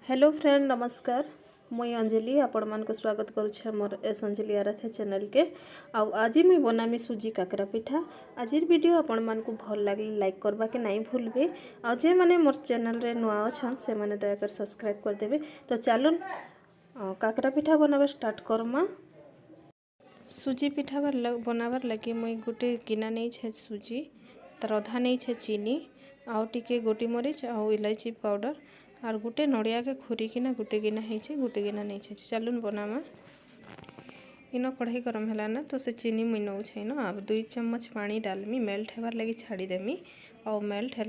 Hello friend नमस्कार। मुई अंजलि आपण मान को स्वागत करुच्छे मोर एस अंजलि आराध्या चैनल के। आज मुई बनामी सुजी काकरा पिठा। आज वीडियो आपण मान को भल लगे लाइक करबा के नहीं भूलबे। आ जे माने मोर चैनल रे नुआ अछन से माने दया कर सब्सक्राइब कर देबे। तो चलन काकरा पिठा बनाबा स्टार्ट करमा। सुजी पिठा बनाबार लगे मुई गोटे गिना नहीं छे सुजी तार अधा नहीं छे चीनी आउ टिके गोटी मरीच आउ इलायची पाउडर और गोटे नड़िया के खुरिकिना गोटे गिना है गोटे गिना नहीं छे। चलून बनामा। इन कढ़ाई गरम है ना तो से चीनी मुई नौ छे न अब 2 चम्मच पानी डालमी मेल्ट हेबार लगी छाड़ीदेमी। आउ मेल्ट है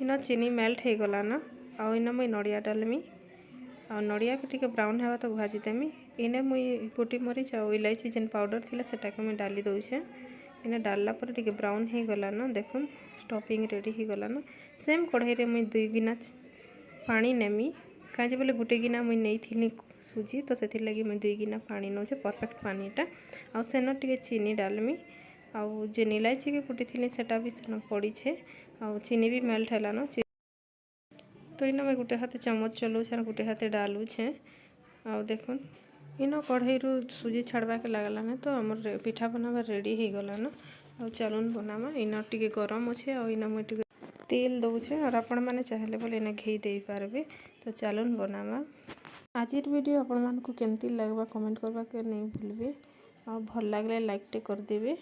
इन चीनी मेल्ट हो गला न आउ इन मुई नड़िया डालमी आ नड़िया के टिके ब्राउन हेबा तक भाजीदेमी। इने मुई गोटी मरीच आउ इलायची जेन पाउडर थिला सेटा के मुई डाली दउछे। इने डालला पर टिके ब्राउन हो गला न देखुन स्टफिंग रेडी हो गला न। सेम कढ़ाई रे मुई 2 गिना पानी नेमी कहीं बोले गोटे गिना मुई नहीं थी सुजी तो से लगी मुई 2 गिना पानी नौचे परफेक्ट पानीटा आउ सेन टिके चीनी डालमी आउ जेन इलायची के कुटी थी सेटा भी सेन पड़ी छे आउ चीनी भी मेल्ट है न। तो इन मैं गोटे हाथ चम्मच चलाऊे और गोटे हाथ डालूछे आउ देखुन इन कढ़ाई रू सुजी छाड़वा के लगला न तो आमर पिठा बनाबा रेडी हो गला न। आउ चलून बनामा इन टिके गरम अच्छे आउ इन मुई टिके तेल दउछे और आपण माने चाहले बोले इना घी दे पारबे। तो चलून बनामा। आज वीडियो आपण मान को केमती लगवा कमेंट करबा के नहीं भूलबे आ भल लागले लाइक टे कर देबे।